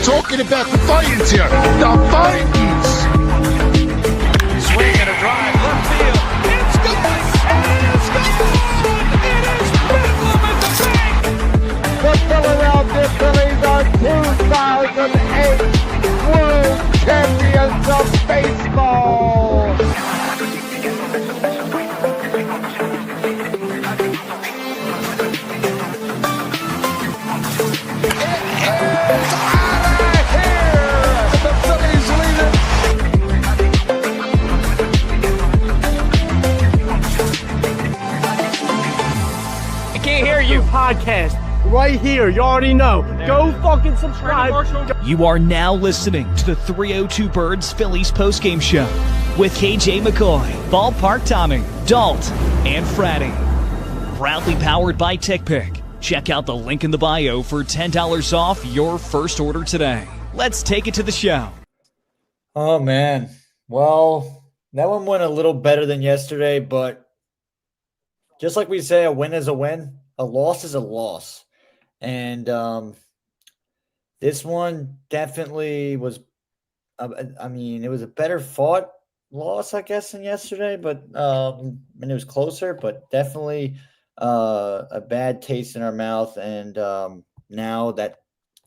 Talking about the Titans here. The Titans. Swing and a drive, left field. It's going. It is gone. It is bedlam at the bank. The Philadelphia Phillies are 2008 World Champions of Baseball. Podcast right here. You already know. Go fucking subscribe. You are now listening to the 302 Birds Phillies postgame show with KJ McCoy, Ballpark Tommy, Dalt, and Fratty. Proudly powered by TickPick. Check out the link in the bio for $10 off your first order today. Let's take it to the show. Oh, man. Well, that one went a little better than yesterday, but just like we say, a win is a win. A loss is a loss. And this one definitely was, it was a better fought loss, I guess, than yesterday, but and it was closer, but definitely a bad taste in our mouth. And now that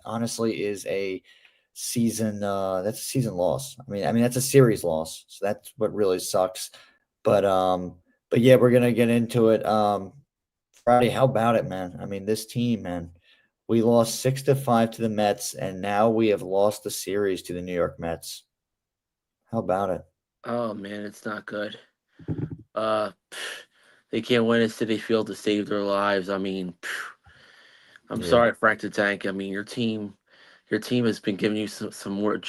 honestly is a season, that's a season loss. I mean, that's a series loss. So that's what really sucks. But yeah, we're going to get into it. Fratty, how about it, man? I mean, this team, man, we lost 6-5 to the Mets, and now we have lost the series to the New York Mets. How about it? Oh, man, it's not good. They can't win at Citi Field to save their lives. I mean, I'm sorry, Frank the Tank. I mean, your team has been giving you some more,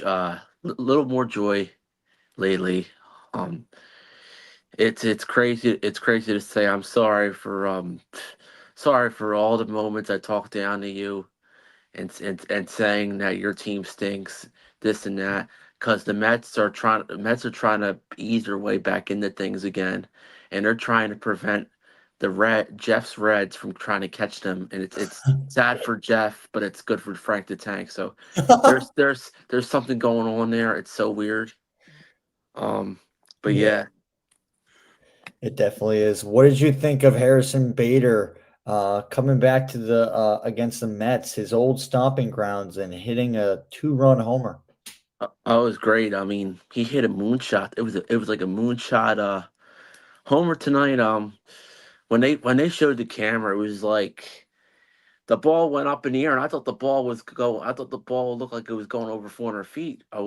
little more joy lately. It's crazy. It's crazy to say. I'm sorry for all the moments I talked down to you, and saying that your team stinks, this and that. Because the Mets are trying to ease their way back into things again, and they're trying to prevent Jeff's Reds from trying to catch them. And it's sad for Jeff, but it's good for Frank the Tank. So there's something going on there. It's so weird. But yeah. It definitely is. What did you think of Harrison Bader coming back to the against the Mets, his old stomping grounds, and hitting a 2-run homer? It was great. I mean, he hit a moonshot. It was like a moonshot homer tonight. When they showed the camera, it was like the ball went up in the air, and I thought the ball looked like it was going over 400 feet. I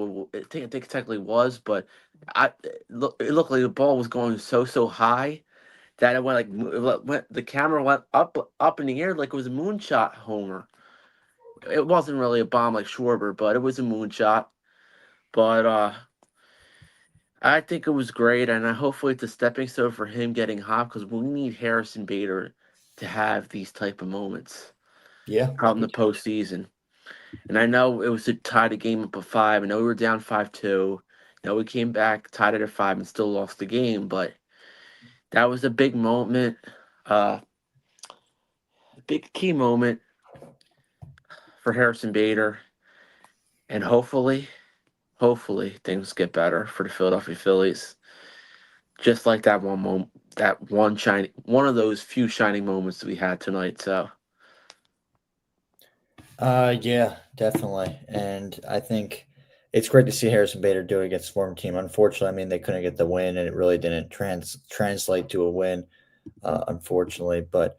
think it technically was, but it looked like the ball was going so high that it the camera went up in the air like it was a moonshot homer. It wasn't really a bomb like Schwarber, but it was a moonshot. But I think it was great, and hopefully it's a stepping stone for him getting hot, because we need Harrison Bader to have these type of moments. Yeah, out in the postseason. And I know it was a tied game up at 5. I know we were down 5-2. Now we came back, tied it at 5, and still lost the game. But that was a big moment, a big key moment for Harrison Bader. And hopefully things get better for the Philadelphia Phillies. Just like that one of those few shining moments we had tonight. So. Yeah, definitely. And I think it's great to see Harrison Bader do it against the former team. Unfortunately, they couldn't get the win, and it really didn't translate to a win, unfortunately. But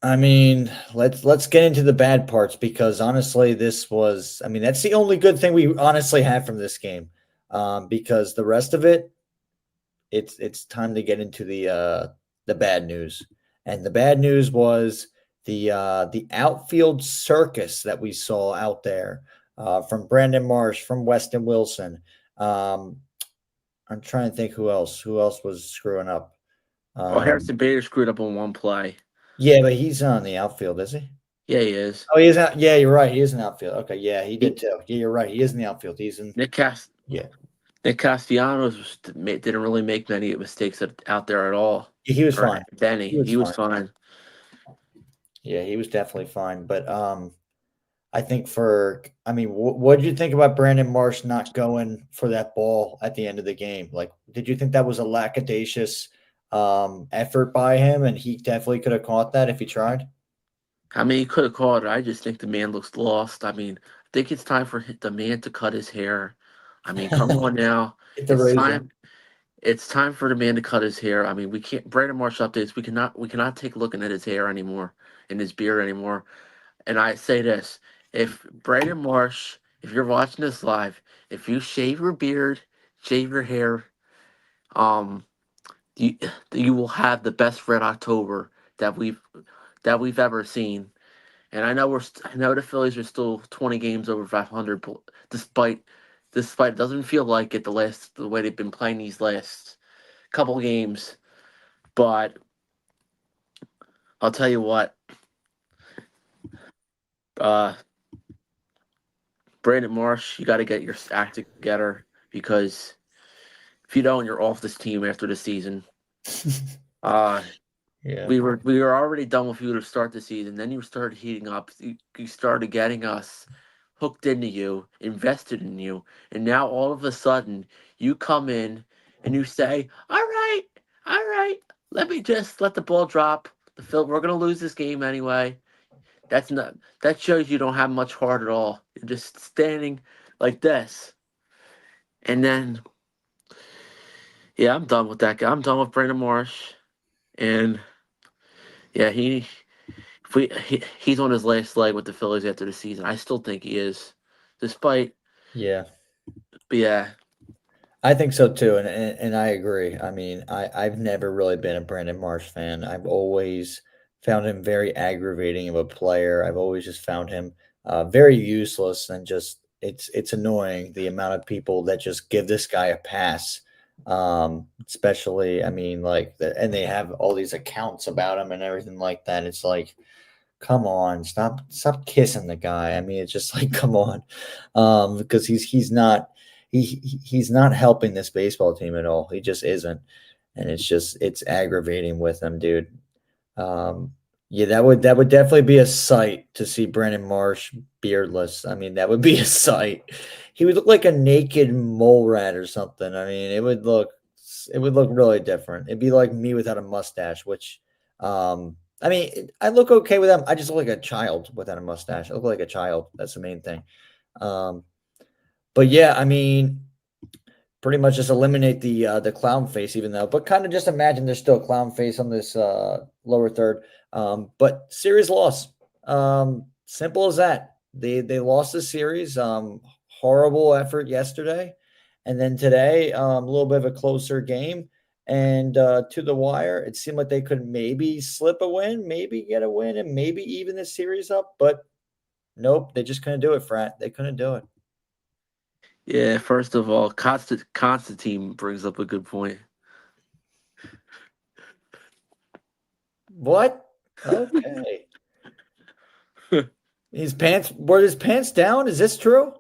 let's get into the bad parts, because honestly, that's the only good thing we honestly have from this game. Because the rest of it, it's time to get into the bad news. And the bad news was the outfield circus that we saw out there from Brandon Marsh, from Weston Wilson. I'm trying to think who else was screwing up. Harrison Bader screwed up on one play. Yeah, but he's on the outfield, is he? Yeah, he is. Oh, he is out. Yeah, you're right. He is in the outfield. Okay, yeah, he He, did too. Yeah, you're right. He is in the outfield. He's in. Nick Cast Yeah, Nick Castellanos didn't really make many mistakes out there at all. he was Or fine. Benny, He was he was fine. fine. Yeah, he was definitely fine. But I think I mean, what did you think about Brandon Marsh not going for that ball at the end of the game? Like, did you think that was a lackadaisious effort by him, and he definitely could have caught that if he tried? I mean, he could have called it. I just think the man looks lost. I mean, I think it's time for the man to cut his hair. I mean, come on now. Get the It's razor. time. It's time for the man to cut his hair. I mean, we can't. Brandon Marsh updates. We cannot take looking at his hair anymore, and his beard anymore. And I say this: if Brandon Marsh, if you're watching this live, if you shave your beard, shave your hair, um, you you will have the best Red October that we've ever seen. And I know the Phillies are still 20 games over 500, despite it doesn't feel like it the way they've been playing these last couple games. But I'll tell you what, uh, Brandon Marsh, you got to get your act together because if you don't, you're off this team after the season. Uh, Yeah. we were already done with you to start the season. Then you started heating up. You started getting us hooked into you, invested in you, and now all of a sudden you come in and you say, all right, let me just let the ball drop. We're gonna lose this game anyway. That shows you don't have much heart at all. You're just standing like this. And then yeah, I'm done with that guy. I'm done with Brandon Marsh. And yeah, he's on his last leg with the Phillies after the season. I still think he is. Despite Yeah. but yeah, I think so too, and I agree. I mean, I've never really been a Brandon Marsh fan. I've always found him very aggravating of a player. I've always just found him very useless, and just it's annoying the amount of people that just give this guy a pass. Especially, I mean, and they have all these accounts about him and everything like that. It's like, come on, stop kissing the guy. I mean, it's just like, come on, because he's not helping this baseball team at all. He just isn't, and it's aggravating with him, dude. Um, yeah, that would definitely be a sight to see Brandon Marsh beardless. I mean, that would be a sight. He would look like a naked mole rat or something. I mean, it would look really different. It'd be like me without a mustache, which I mean, I look okay with him. I just look like a child without a mustache. I look like a child. That's the main thing. Um, but yeah, I mean, pretty much just eliminate the clown face, even though, but kind of just imagine there's still a clown face on this lower third. But series loss. Simple as that. They lost the series. Horrible effort yesterday, and then today a little bit of a closer game. And to the wire, it seemed like they could maybe slip a win, maybe get a win, and maybe even the series up. But nope, they just couldn't do it, Frat. They couldn't do it. yeah. First of all, Constantine brings up a good point. What? Okay. Were his pants down? Is this true?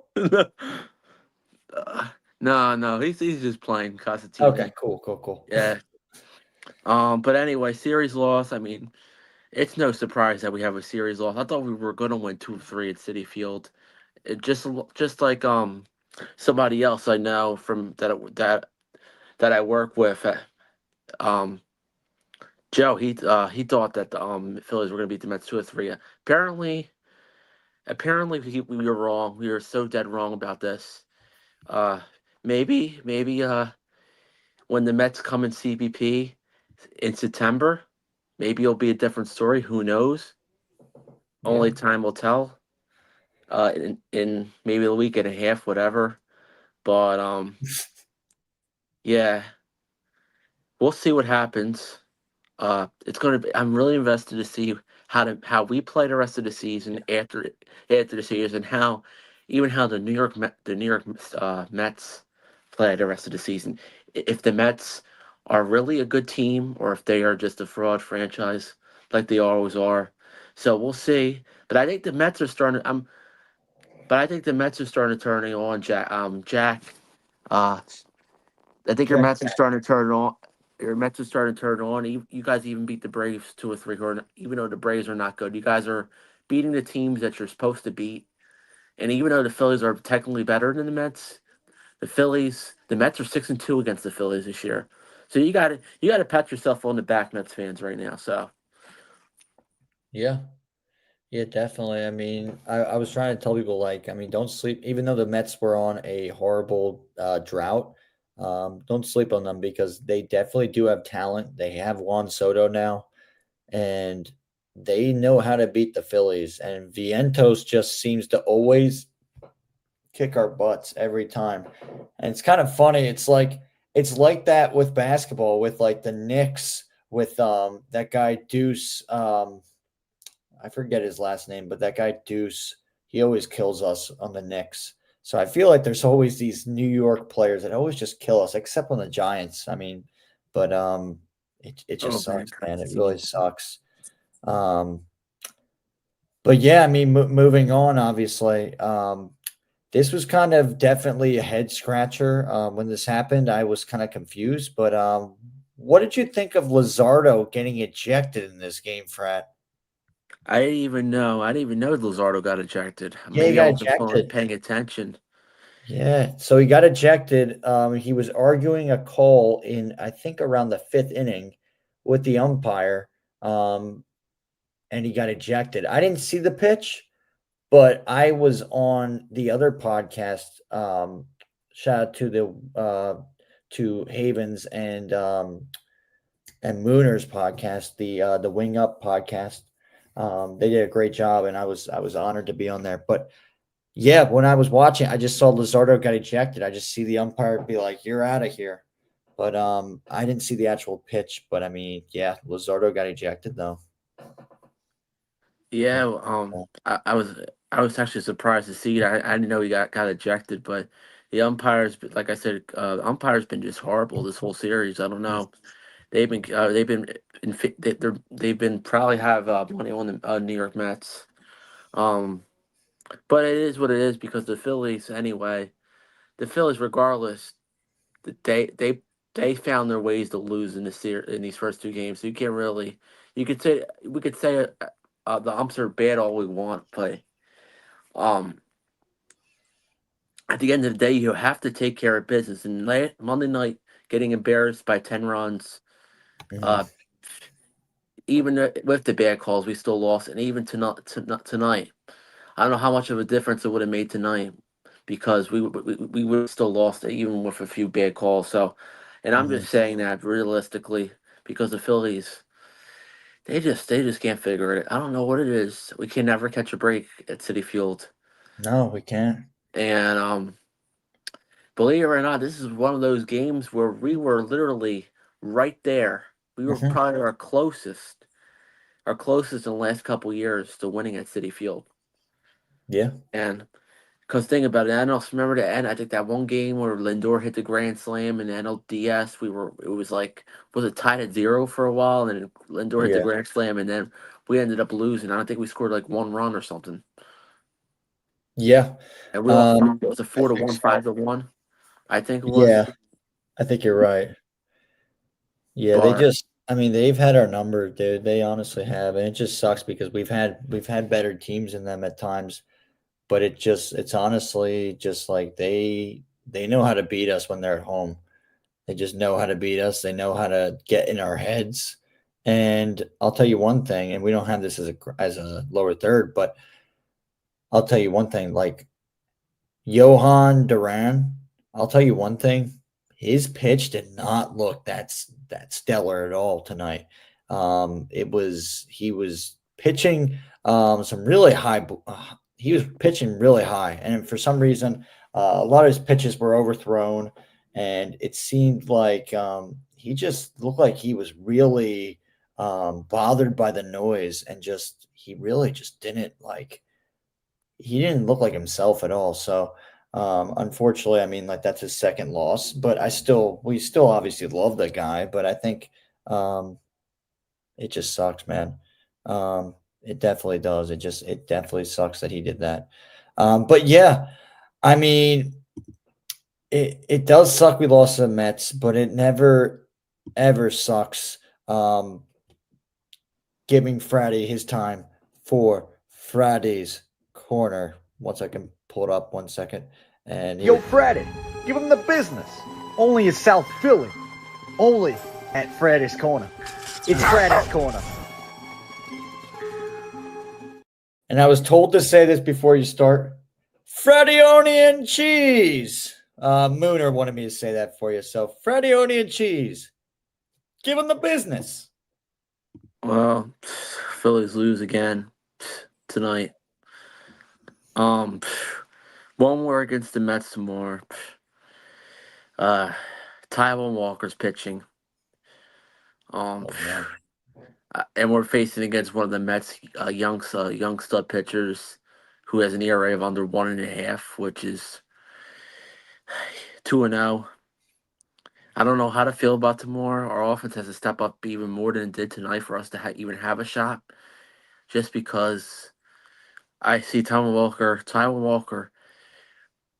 No, he's just playing Constantine. Okay, cool. Yeah. But anyway, series loss. I mean, it's no surprise that we have a series loss. I thought we were gonna win 2-3 at City Field. It just like somebody else I know from that I work with. Um, Joe, he thought that the Phillies were gonna beat the Mets 2-3. Apparently we were wrong. We were so dead wrong about this. Uh, maybe when the Mets come in CBP in September, maybe it'll be a different story. Who knows? Yeah. Only time will tell. In maybe a week and a half, whatever. But yeah, we'll see what happens. It's gonna be. I'm really invested to see how we play the rest of the season after the season, how the New York Mets play the rest of the season. If the Mets are really a good team or if they are just a fraud franchise, like they always are. So we'll see. But I think the Mets are starting. But I think the Mets are starting to turn on Jack. Jack. Uh, I think your Jack. Mets are starting to turn on. Your Mets are starting to turn on. You guys even beat the Braves 2 or 3, even though the Braves are not good. You guys are beating the teams that you're supposed to beat. And even though the Phillies are technically better than the Mets, the Mets are 6-2 against the Phillies this year. So you got to pat yourself on the back, Mets fans, right now. So Yeah. Yeah, definitely. I mean, I was trying to tell people, like, I mean, don't sleep, even though the Mets were on a horrible drought, don't sleep on them because they definitely do have talent. They have Juan Soto now, and they know how to beat the Phillies. And Vientos just seems to always kick our butts every time. And it's kind of funny. It's like that with basketball, with like the Knicks, with that guy Deuce. I forget his last name, but that guy Deuce, he always kills us on the Knicks. So I feel like there's always these New York players that always just kill us, except on the Giants. I mean, but it just man, sucks, man. It really sucks. Um, but yeah, I mean, moving on, obviously, this was kind of definitely a head scratcher when this happened. I was kind of confused, but what did you think of Luzardo getting ejected in this game, Frat? I didn't even know. I didn't even know Luzardo got ejected. Yeah, he Maybe I got wasn't ejected. paying attention. Yeah, so he got ejected. He was arguing a call in, I think, around the fifth inning with the umpire, um, and he got ejected. I didn't see the pitch, but I was on the other podcast. Shout out to the to Havens and Mooner's podcast, the Wing Up podcast. They did a great job, and I was honored to be on there. But yeah, when I was watching, I just saw Luzardo got ejected. I just see the umpire be like, "You're out of here." But I didn't see the actual pitch. But I mean, yeah, Luzardo got ejected though. Yeah, Yeah. I was actually surprised to see it. I didn't know he got ejected, but the umpires, like I said, umpires been just horrible this whole series. I don't know. They've been probably have money on the New York Mets. Um, but it is what it is because the Phillies anyway. The Phillies, regardless, they they they found their ways to lose in in these first 2 games. So you can't really, you could say we could say the umps are bad all we want, but um, at the end of the day, you have to take care of business. And Monday night, getting embarrassed by 10 runs, Mhm. uh, even with the bad calls, we still lost. And even tonight, I don't know how much of a difference it would have made tonight because we would have still lost it even with a few bad calls. So, and I'm Mhm. just saying that realistically because the Phillies, they just can't figure it. I don't know what it is. We can never catch a break at City Field, No, we can't. and believe it or not, this is one of those games where we were literally right there. We were Mhm. probably our closest in the last couple years to winning at City Field. Yeah. And because think about it, I don't remember the end. I think that one game where Lindor hit the grand slam and NLDS, it was like, was it tied at 0 for a while? And then Lindor hit the Yeah. grand slam and then we ended up losing. I don't think we scored like 1 run or something. Yeah. And we lost, it was a I 4-1, think so. 5-1, I think it was. Yeah, I think you're right. Yeah, they But just, I mean, they've had our number, dude. They honestly have, and it just sucks because we've had better teams than them at times, but it's honestly just like they know how to beat us when they're at home. They just know how to beat us. They know how to get in our heads. And I'll tell you one thing, and we don't have this as a lower third, but I'll tell you one thing, like Johan Duran, I'll tell you one thing. His pitch did not look that stellar at all tonight. He was pitching some really high. He was pitching really high, and for some reason, a lot of his pitches were overthrown, and it seemed like he just looked like he was really bothered by the noise, and just he really just didn't like he didn't look like himself at all. So, unfortunately, I mean, like that's his second loss, but we still obviously love the guy, but I think, um, it just sucks, man. It definitely does. It definitely sucks that he did that. But yeah, I mean, it does suck we lost to the Mets, but it never ever sucks giving Fratty his time for Fratty's corner. Once I can pull it up 1 second. And Yo, here, Fratty, give him the business. Only in South Philly. Only at Fratty's Corner. It's Fratty's Corner. and I was told to say this before you start. Fratty and cheese. Mooner wanted me to say that for you. So Fratty and cheese. Give him the business. Well, Phillies lose again tonight. One more against the Mets tomorrow. Taiwan Walker's pitching. And we're facing against one of the Mets young stud pitchers who has an ERA of under 1.5, which is 2-0. I don't know how to feel about tomorrow. Our offense has to step up even more than it did tonight for us to even have a shot. Just because I see Taiwan Walker,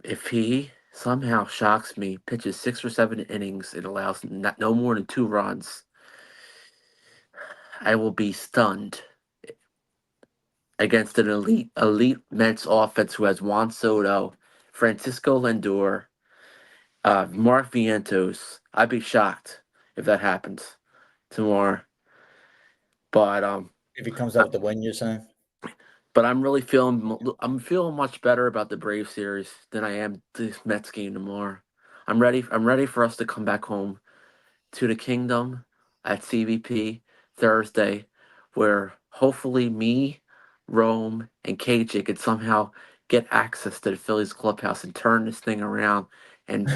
if he somehow shocks me, pitches 6 or 7 innings, it allows no more than 2 runs, I will be stunned against an elite Mets offense who has Juan Soto, Francisco Lindor, Mark Vientos. I'd be shocked if that happens tomorrow. But If he comes out with the win, you're saying? But I'm feeling much better about the Brave series than I am this Mets game tomorrow. I'm ready for us to come back home to the Kingdom at CVP Thursday, where hopefully me, Rome, and KJ could somehow get access to the Phillies clubhouse and turn this thing around and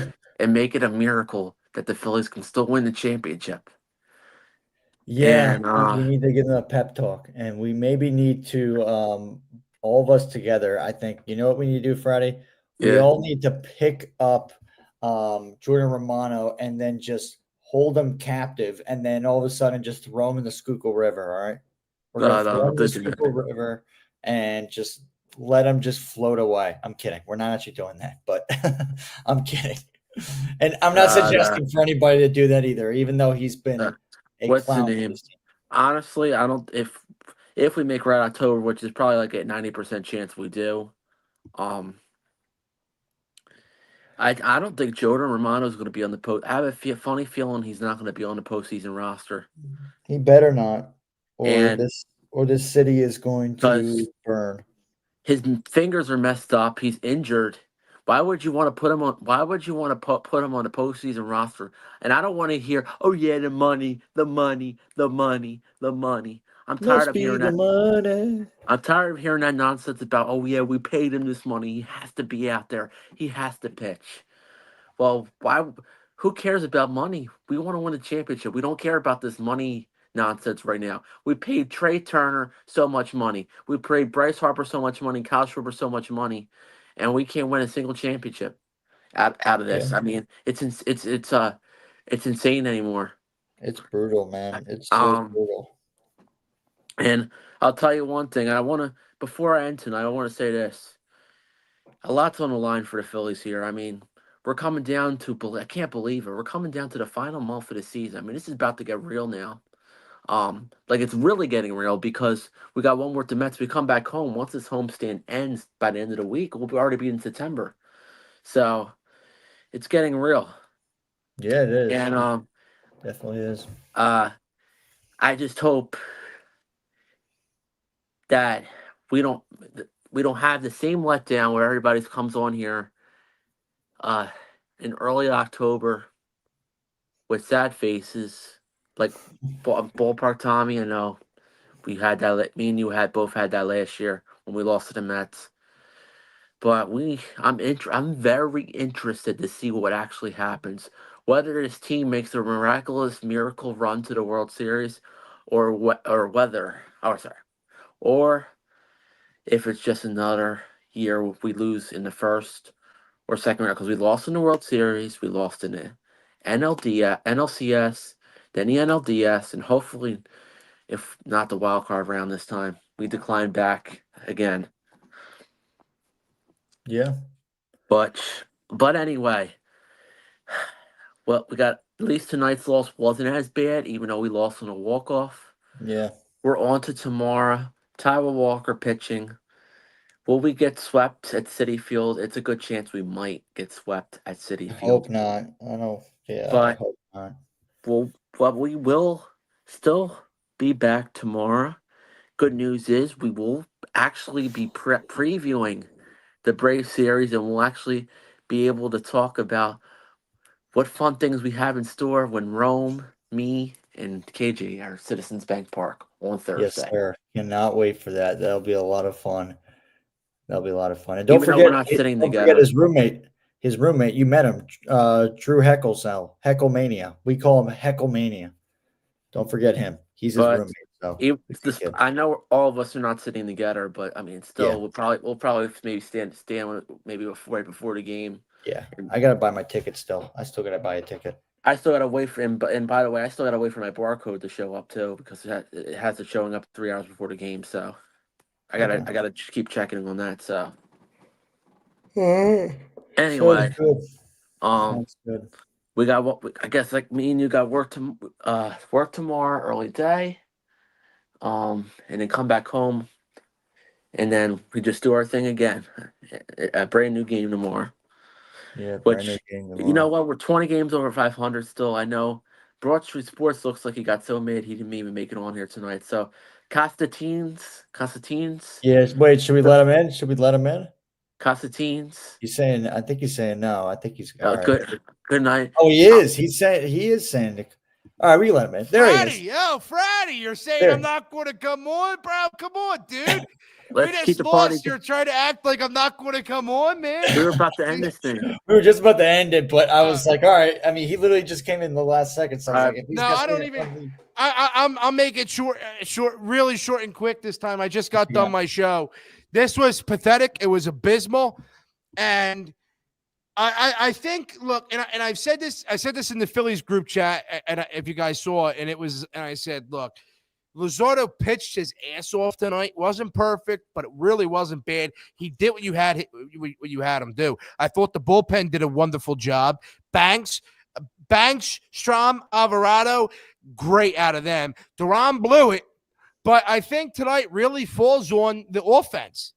make it a miracle that the Phillies can still win the championship. Yeah, And we need to give them a pep talk, and we maybe need to all of us together. I think you know what we need to do, Friday. We yeah, all need to pick up Jordan Romano and then just hold him captive, and then all of a sudden just throw him in the Schuylkill River. All right, we're gonna no, throw him in the don't do that. Schuylkill River and just let him just float away. I'm kidding. We're not actually doing that, but I'm kidding. And I'm not No. suggesting for anybody to do that either, even though he's been a What's the clown for name? this team. Honestly, I don't. If we make Red October, which is probably like a 90% chance we do, I don't think Jordan Romano is going to be on the post. I have a funny feeling he's not going to be on the postseason roster, He better not, and or this city is going to because burn. his fingers are messed up, he's injured. Why would you want to put him on? Why would you want to put him on the postseason roster? And I don't want to hear, "Oh yeah, the money, the money, the money, the money." I'm tired Must of be hearing the that. money. I'm tired of hearing that nonsense about, oh yeah, we paid him this money. He has to be out there. He has to pitch. Well, why? Who cares about money? We want to win a championship. We don't care about this money nonsense right now. We paid Trey Turner so much money. We paid Bryce Harper so much money. Kyle Schwarber so much money, and we can't win a single championship out of this. Yeah, I mean, it's insane anymore. it's brutal, man. It's so Um, brutal. and I'll tell you one thing. Before I end tonight, I want to say this. A lot's on the line for the Phillies here. I mean, we're coming down to, I can't believe it. We're coming down to the final month of the season. I mean, this is about to get real now. Like it's really getting real because we got one more with the Mets. We come back home. Once this homestand ends by the end of the week, already be in September. So it's getting real. Yeah, it is. And Definitely is. I just hope that we don't we don't have the same letdown where everybody comes on here uh in early October with sad faces, like ballpark Tommy. I know we had that. Me and you both had that last year when we lost to the Mets. But I'm very interested to see what actually happens. Whether this team makes a miraculous miracle run to the World Series, or whether, oh sorry, or if it's just another year we lose in the first or second round because we lost in the World Series, we lost in the NLCS, then the NLDS, and hopefully if not the wild card round this time. We declined back again. Yeah. But anyway, well, we got at least tonight's loss wasn't as bad, even though we lost on a walk-off. Yeah. We're on to tomorrow. Tyler Walker pitching. Will we get swept at Citi Field? It's a good chance we might get swept at Citi I Field. hope not. I don't. Yeah. But I hope not. But we will still be back tomorrow. Good news is we will actually be previewing the Brave series, and we'll actually be able to talk about what fun things we have in store when Rome, me, and KJ are at Citizens Bank Park on Thursday. Yes, sir. Cannot wait for that. That'll be a lot of fun. And don't Even though we're not sitting together. Forget his roommate. You met him, Drew Hecklemania. We call him Hecklemania. Don't forget him. He's his roommate. So I know all of us are not sitting together, but I mean, still, we'll probably maybe stand maybe right before the game. Yeah, I gotta buy my ticket still. I still gotta buy a ticket. I still gotta wait for him, and by the way, I still gotta wait for my barcode to show up too, because it has it showing up 3 hours before the game. So I gotta keep checking on that. So anyway, Sounds good. we got I guess like me and you got work tomorrow, early day, and then come back home, and then we just do our thing again. A brand new game tomorrow. Yeah, which, you know what, we're 20 games over 500 still. I know Broad Street Sports looks like he got so mad he didn't even make it on here tonight. So Constantines. Yes, wait, should we let him in? Constantines. I think he's saying no. I think he's all right. Good night. Oh, he is. He is saying it. All right, we let him in. There he is. Fratty, you're saying There. I'm not going to come on, bro? Come on, dude. Let's keep the party. You're trying to act like I'm not going to come on, man. We were about to end this thing. We were just about to end it, but I was like, all right. I mean, he literally just came in the last second. So I was like, if he's No, got I don't something even. funny- I'll make it short, really short and quick this time. I just got done my show. This was pathetic. It was abysmal, and I think. Look, and I've said this. I said this in the Phillies group chat, and if you guys saw it, and it was, and I said, look, Luzardo pitched his ass off tonight. Wasn't perfect, but it really wasn't bad. He did what you had him do. I thought the bullpen did a wonderful job. Banks, Strom, Alvarado, great out of them. Duran blew it, but I think tonight really falls on the offense.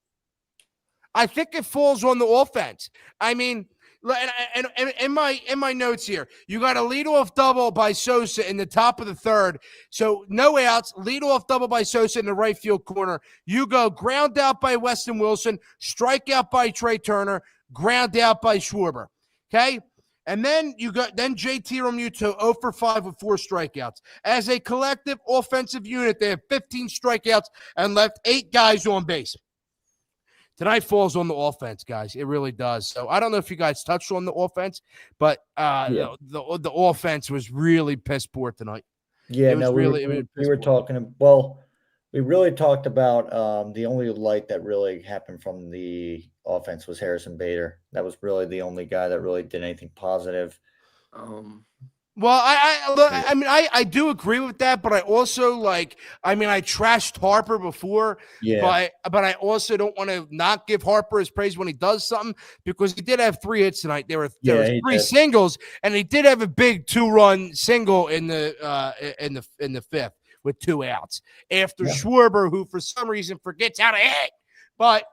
I think it falls on the offense. I mean, and in my notes here, you got a leadoff double by Sosa in the top of the third. So no outs, leadoff double by Sosa in the right field corner. You go ground out by Weston Wilson, strikeout by Trey Turner, ground out by Schwarber. Okay? And then you got JT Realmuto 0 for 5 with 4 strikeouts. As a collective offensive unit, they have 15 strikeouts and left 8 guys on base. Tonight falls on the offense, guys. It really does. So I don't know if you guys touched on the offense, but the offense was really piss poor tonight. Yeah, we were talking. Well, we really talked about the only light that really happened from the offense was Harrison Bader. That was really the only guy that really did anything positive. Well, I do agree with that, but I also I trashed Harper before, but I also don't want to not give Harper his praise when he does something, because he did have 3 hits tonight. There were 3 singles, and he did have a big 2-run single in the 5th with 2 outs after Schwarber, who for some reason forgets how to hit. But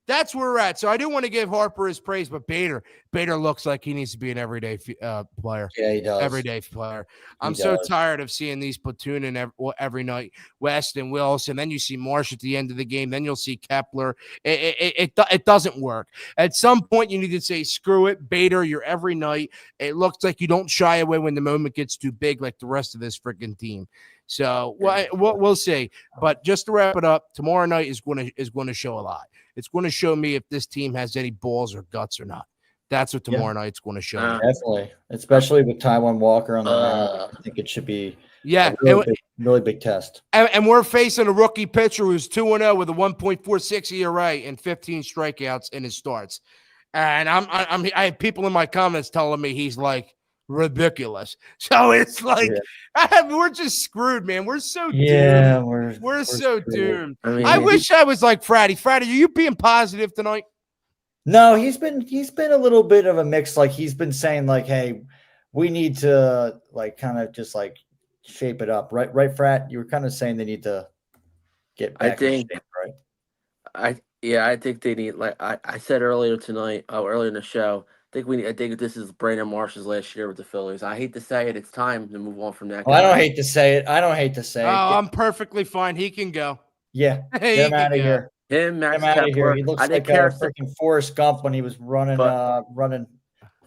that's where we're at. So I do want to give Harper his praise, but Bader looks like he needs to be an everyday player. Yeah, he does. Everyday player. I'm so tired of seeing these platooning every night. West and Wilson. Then you see Marsh at the end of the game. Then you'll see Kepler. It doesn't work. At some point, you need to say, screw it, Bader, you're every night. It looks like you don't shy away when the moment gets too big like the rest of this freaking team. So we'll see. But just to wrap it up, tomorrow night is going to show a lot. It's going to show me if this team has any balls or guts or not. That's what tomorrow night's going to show me. Definitely, especially with Taiwan Walker on the mound. I think it should be a really big test. And we're facing a rookie pitcher who's 2-0 with a 1.46 ERA and 15 strikeouts in his starts. And I have people in my comments telling me he's like ridiculous. So it's like we're just screwed, man. We're so doomed. We're so screwed. doomed. I mean, I wish I was like Fratty. Fratty, are you being positive tonight? No, he's been a little bit of a mix. Like he's been saying, like, hey, we need to like kind of just like shape it up, right? Right, Frat? You were kind of saying they need to get back in shape, right? I think they need, like I said earlier tonight, earlier in the show. I think this is Brandon Marsh's last year with the Phillies. I hate to say it, it's time to move on from that. Well, I don't hate to say it. I'm perfectly fine. He can go. Yeah, get him out of here. Him, Max Get him out of here. Kepler. He looks I like think a freaking Forrest Gump when he was running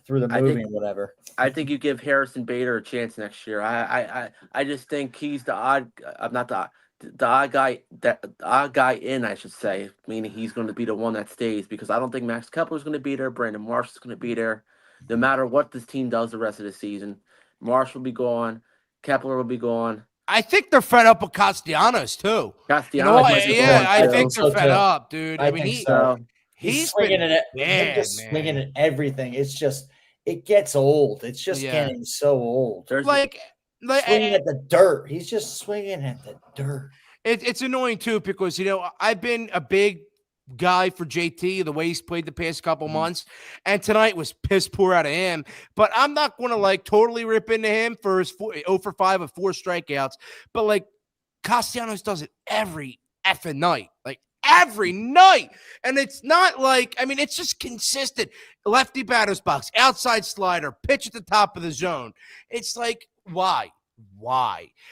through the movie and whatever. I think you give Harrison Bader a chance next year. I just think he's the odd. I'm not the odd guy. The odd guy in, I should say, meaning he's going to be the one that stays, because I don't think Max Kepler is going to be there. Brandon Marsh is going to be there. No matter what this team does the rest of the season, Marsh will be gone. Kepler will be gone. I think they're fed up with Castellanos too. Castellanos, I think they're fed up, dude. I mean, he's swinging been swinging at everything. It's just, it gets old. It's just getting so old. Like swinging at the dirt. He's just swinging at the dirt. It's annoying too, because I've been a big guy for JT, the way he's played the past couple months, and tonight was piss poor out of him. But I'm not going to like totally rip into him for his 0 for 5 with 4 strikeouts. But like Castellanos does it every effing night, like every night. And it's not like, I mean, it's just consistent. Lefty batter's box, outside slider, pitch at the top of the zone. It's like, why?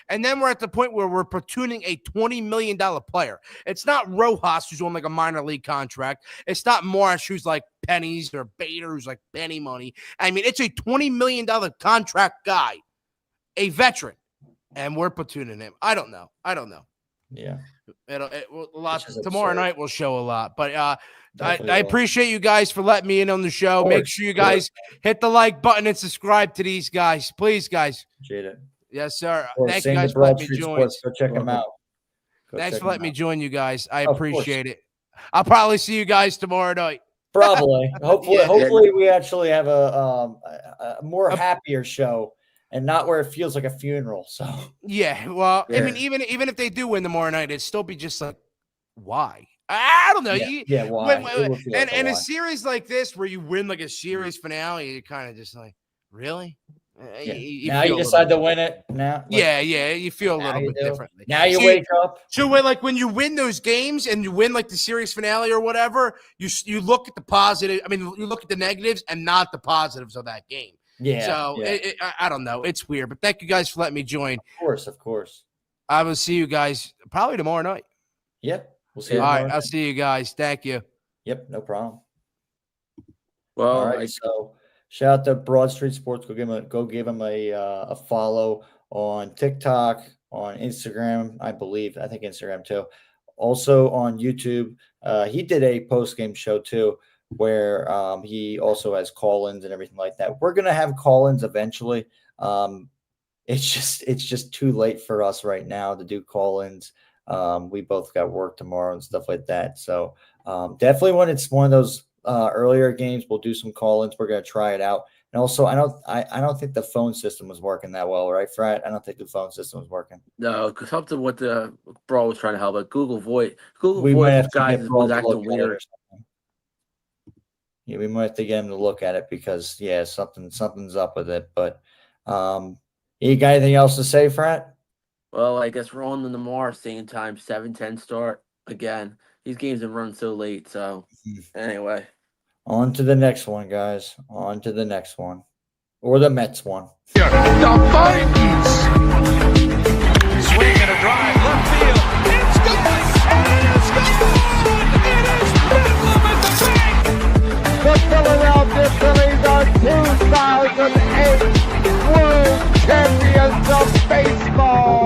And then we're at the point where we're platooning a $20 million player. It's not Rojas, who's on like a minor league contract. It's not Marsh, who's like pennies, or Bader, who's like penny money. I mean, it's a $20 million contract guy, a veteran, and we're platooning him. I don't know. Yeah. Tomorrow night will show a lot. But I appreciate you guys for letting me in on the show. Make sure you guys hit the like button and subscribe to these guys. Please, guys. Appreciate it. Yes, sir. Well, thank you guys for letting me join. Go check them out. Thanks for letting me join you guys. I appreciate it. I'll probably see you guys tomorrow night. Probably. Hopefully we actually have a more happier show and not where it feels like a funeral. So well, I mean, even if they do win tomorrow night, it'd still be just like, why? I don't know. Why? And a series like this where you win like a series finale, you're kind of just like, really? Now you decide to win it. Now, you feel a little bit differently. Now you wake up. So when you win those games and you win like the series finale or whatever, you look at the positive. I mean, you look at the negatives and not the positives of that game. Yeah. So I don't know. It's weird, but thank you guys for letting me join. Of course. I will see you guys probably tomorrow night. Yep. We'll see you. All right. I'll see you guys. Thank you. Yep. No problem. Well, all right. So shout out to Broad Street Sports. Go give him a follow on TikTok, on Instagram, I believe. I think Instagram too. Also on YouTube. He did a post-game show too, where he also has call-ins and everything like that. We're gonna have call-ins eventually. It's just too late for us right now to do call-ins. We both got work tomorrow and stuff like that. So definitely when it's one of those earlier games, we'll do some call-ins. We're gonna try it out. And also, I don't think the phone system was working that well, right, Frat? I don't think the phone system was working. No, because something what the bro was trying to help, but Google Voice guys was acting weird. Yeah, we might have to get him to look at it because something's up with it. But you got anything else to say, Frat? Well, I guess we're on the Marsh, same time, 7:10 start again. These games have run so late. So anyway, on to the next one, guys. On to the next one, or the Mets one. The Vikings. Swing and a drive, left field. It's gone. It's gone. It is Bedlam at the bank. The Philadelphia Phillies are 2008 World Champions of Baseball.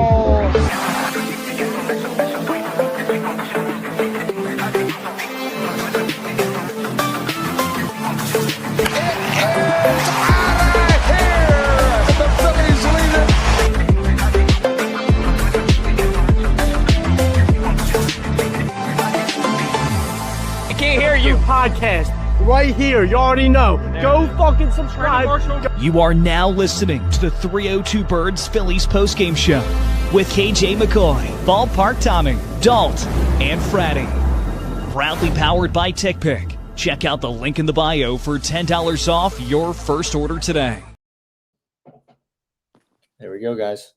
Podcast right here. You already know. Go fucking subscribe. You are now listening to the 302 Birds Phillies postgame show with KJ McCoy, Ballpark Tommy, Dalt, and Fratty. Proudly powered by TickPick. Check out the link in the bio for $10 off your first order today. There we go, guys.